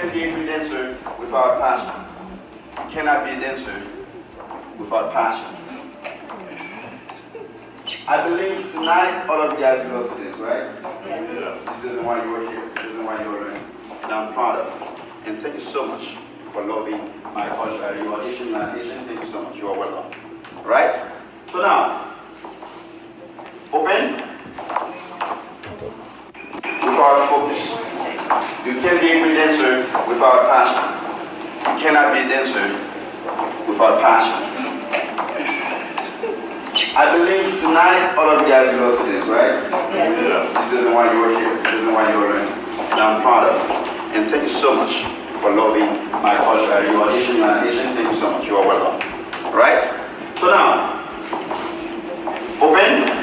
can't be a good dancer without passion. You cannot be a dancer without passion. I believe tonight all of you guys love this, right? Yeah. This isn't why you're here. This isn't why you're learning. And I'm proud of it. And thank you so much for loving my culture. You are Asian, Asian. Thank you so much. You are welcome. Right? So now, open. Without focus. You can't be a good dancer without passion. You cannot be a dancer without passion. I believe tonight all of you guys love this, right? Yeah. This isn't why you're here. This isn't why you're learning. And I'm proud of it. And thank you so much for loving my culture. You are Asian, Asian. Thank you so much. You are welcome. Right? So now, open.